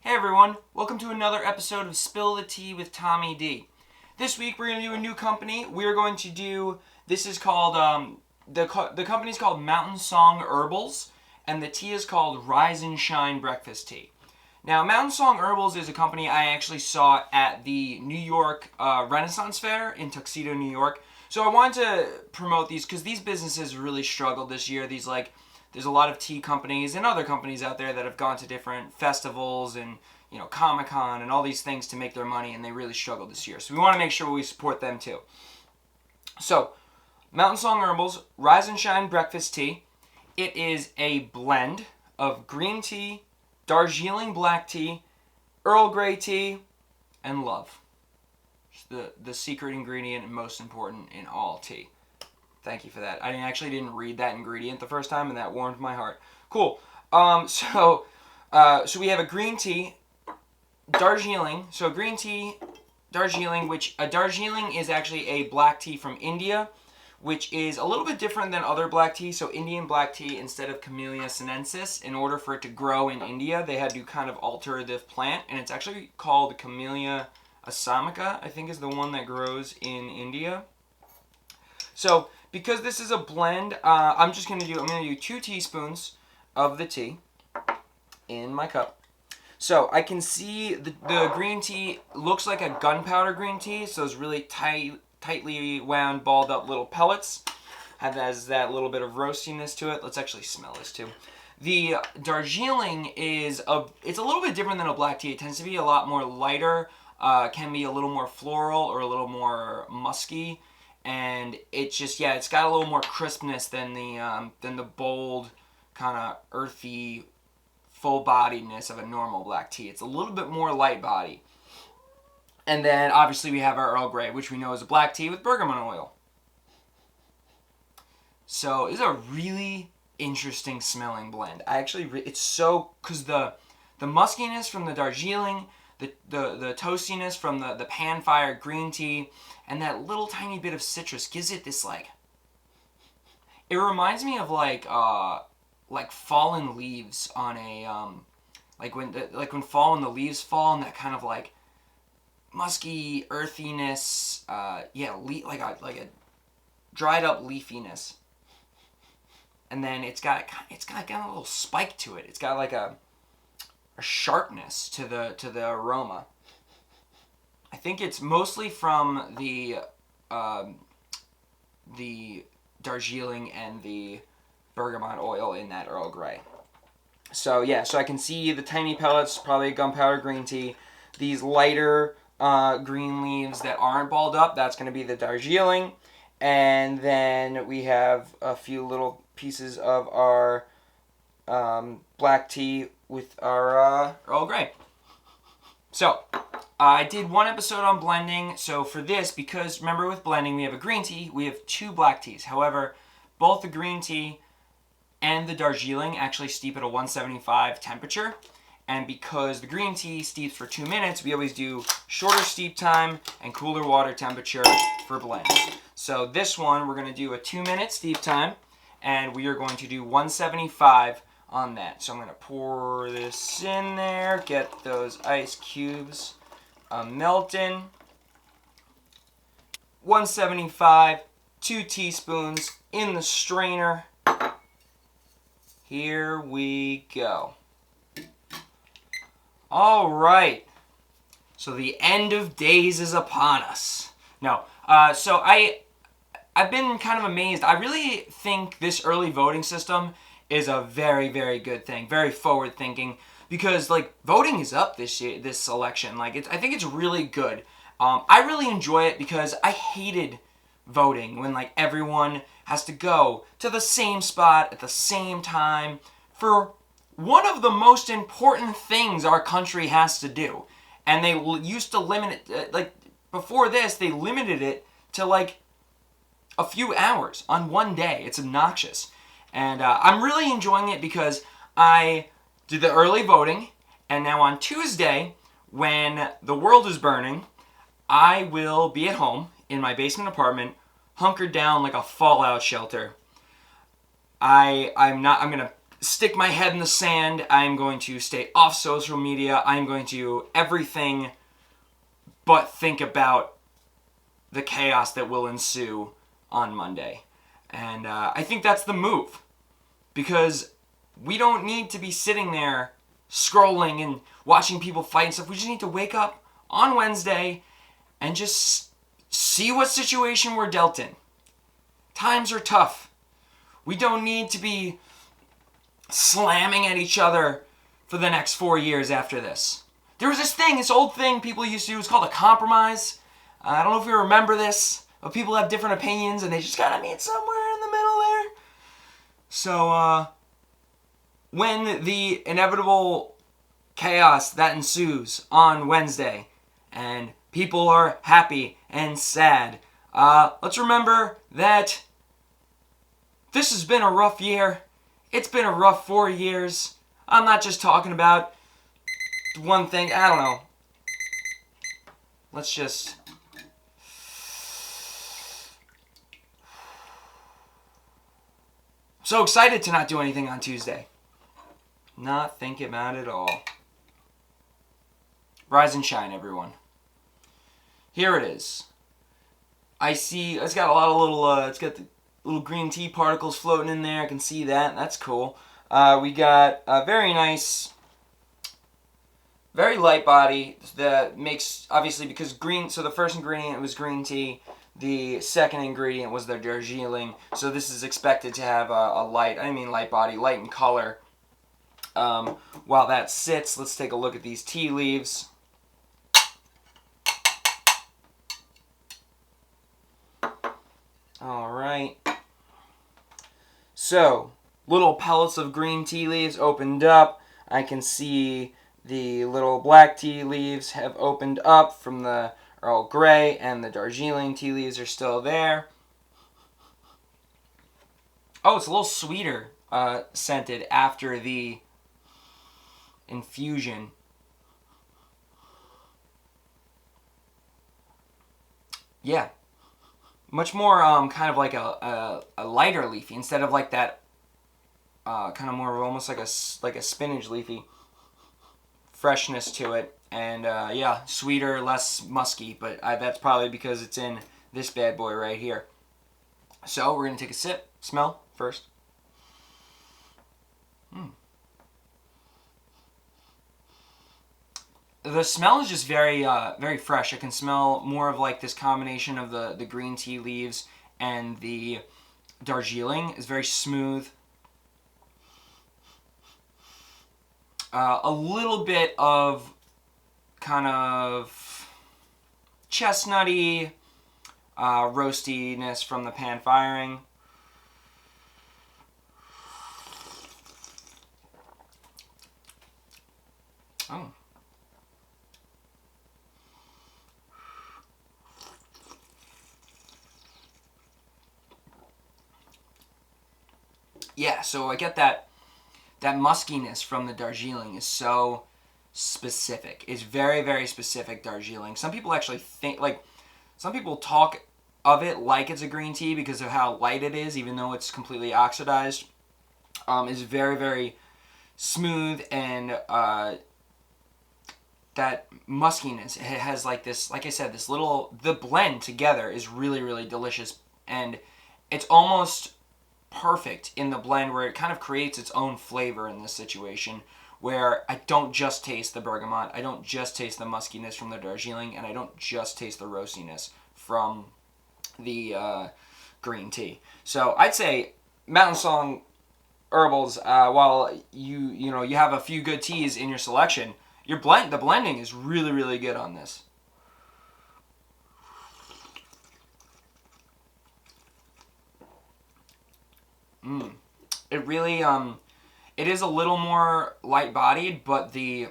Hey everyone, welcome to another episode of Spill the Tea with Tommy D. This week we're going to do a new company. We're going to do, this is called, the company's called Mountain Song Herbals, and the tea is called Rise and Shine Breakfast Tea. Now, Mountain Song Herbals is a company I actually saw at the New York Renaissance Fair in Tuxedo, New York. So I wanted to promote these because these businesses really struggled this year. There's a lot of tea companies and other companies out there that have gone to different festivals and, Comic-Con and all these things to make their money, and they really struggled this year. So we want to make sure we support them too. So, Mountain Song Herbals Rise and Shine Breakfast Tea. It is a blend of green tea, Darjeeling black tea, Earl Grey tea, and love. The secret ingredient and most important in all tea. Thank you for that. I actually didn't read that ingredient the first time, and that warmed my heart. Cool. So we have a green tea, Darjeeling. So green tea, Darjeeling, which a Darjeeling is actually a black tea from India, which is a little bit different than other black tea. So Indian black tea, instead of Camellia sinensis, in order for it to grow in India, they had to kind of alter the plant, and it's actually called Camellia assamica, I think is the one that grows in India. So because this is a blend, I'm going to do 2 teaspoons of the tea in my cup. So I can see the green tea looks like a gunpowder green tea, so it's really tightly wound, balled up little pellets. Has that little bit of roastiness to it. Let's actually smell this too. The Darjeeling it's a little bit different than a black tea. It tends to be a lot more lighter, can be a little more floral or a little more musky. And it's got a little more crispness than the bold, kind of earthy, full-bodiedness of a normal black tea. It's a little bit more light body. And then, obviously, we have our Earl Grey, which we know is a black tea with bergamot oil. So, it's a really interesting smelling blend. Because the muskiness from the Darjeeling, the toastiness from the pan-fire green tea, and that little tiny bit of citrus gives it this, it reminds me of fallen leaves on a when fall and the leaves fall, and that kind of musky earthiness, like a dried up leafiness, and then it's got a little spike to it. It's got a sharpness to the aroma. I think it's mostly from the Darjeeling and the bergamot oil in that Earl Grey. So I can see the tiny pellets, probably gunpowder green tea. These lighter green leaves that aren't balled up, that's going to be the Darjeeling. And then we have a few little pieces of our black tea with our Earl Grey. So, I did one episode on blending. So for this, because remember with blending, we have a green tea, we have 2 black teas. However, both the green tea and the Darjeeling actually steep at a 175 temperature. And because the green tea steeps for 2 minutes, we always do shorter steep time and cooler water temperature for blends. So this one, we're going to do a 2-minute steep time, and we are going to do 175 on that. So I'm going to pour this in there, get those ice cubes melting. 175, 2 teaspoons in the strainer. Here we go. All right. So the end of days is upon us. No. So I've been kind of amazed. I really think this early voting system is a very, very good thing. Very forward thinking, because voting is up this year, this election. I think it's really good. I really enjoy it because I hated voting when everyone has to go to the same spot at the same time for one of the most important things our country has to do. And they used to limit it, before this, they limited it to a few hours on one day. It's obnoxious. And I'm really enjoying it because I did the early voting, and now on Tuesday, when the world is burning, I will be at home in my basement apartment, hunkered down like a fallout shelter. I'm gonna stick my head in the sand. I'm going to stay off social media. I'm going to do everything but think about the chaos that will ensue on Monday. And I think that's the move. Because we don't need to be sitting there scrolling and watching people fight and stuff. We just need to wake up on Wednesday and just see what situation we're dealt in. Times are tough. We don't need to be slamming at each other for the next 4 years after this. There was this old thing people used to do. It's called a compromise. I don't know if you remember this, but people have different opinions and they just gotta meet somewhere in the middle there. So, when the inevitable chaos that ensues on Wednesday and people are happy and sad, let's remember that this has been a rough year. It's been a rough 4 years. I'm not just talking about one thing. I don't know. Let's just... So excited to not do anything on Tuesday. Not thinking about it at all. Rise and shine, everyone. Here it is. I see, it's got a lot of little, it's got the little green tea particles floating in there. I can see that. That's cool. We got a very nice, very light body that makes, obviously, because green, so the first ingredient was green tea. The second ingredient was the darjeeling. So this is expected to have a light body, light in color. While that sits, let's take a look at these tea leaves. All right. So, little pellets of green tea leaves opened up. I can see the little black tea leaves have opened up from the earlgrey, and the darjeeling tea leaves are still there. Oh, it's a little sweeter scented after the infusion. Yeah. Much more kind of like a lighter leafy instead of like that kind of more almost like a spinach leafy freshness to it. And yeah, sweeter, less musky, but that's probably because it's in this bad boy right here. So we're going to take a sip, smell first. The smell is just very very fresh. I can smell more of like this combination of the green tea leaves and the darjeeling. Is very smooth. A little bit of kind of chestnutty roastiness from the pan firing. Oh. Yeah, so I get that muskiness from the darjeeling is so specific. It's very, very specific Darjeeling. Some people actually think, like, some people talk of it like it's a green tea because of how light it is, even though it's completely oxidized. It's very, very smooth, and that muskiness, it has like this, like I said, this little, the blend together is really, really delicious, and it's almost perfect in the blend where it kind of creates its own flavor in this situation, where I don't just taste the bergamot, I don't just taste the muskiness from the Darjeeling, and I don't just taste the roastiness from the green tea. So I'd say Mountain Song Herbals, while you have a few good teas in your selection, the blending is really, really good on this. It really, it is a little more light-bodied, but the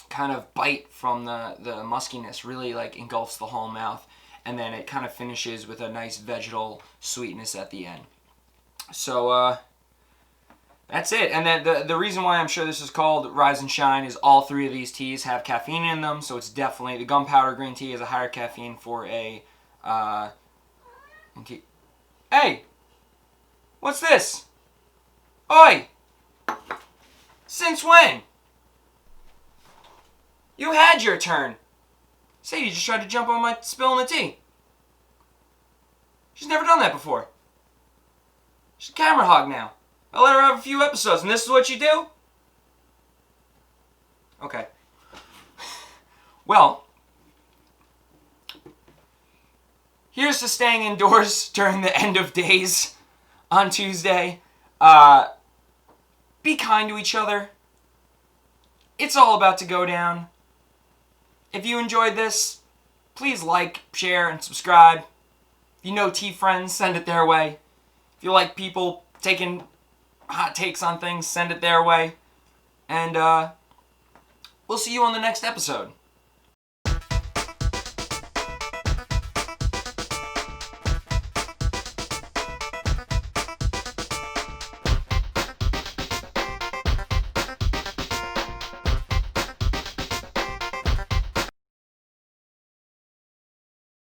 kind of bite from the muskiness really like engulfs the whole mouth, and then it kind of finishes with a nice vegetal sweetness at the end. So, that's it. And then the reason why I'm sure this is called Rise and Shine is all three of these teas have caffeine in them, so it's definitely, the gunpowder green tea is a higher caffeine for a, tea. Hey! What's this? Oi! Since when? You had your turn. Sadie just tried to jump on my spilling the tea. She's never done that before. She's a camera hog now. I let her have a few episodes, and this is what you do? Okay. Well, here's to staying indoors during the end of days on Tuesday. Be kind to each other. It's all about to go down. If you enjoyed this, please like, share, and subscribe. If you know tea friends, send it their way. If you like people taking hot takes on things, send it their way. And we'll see you on the next episode.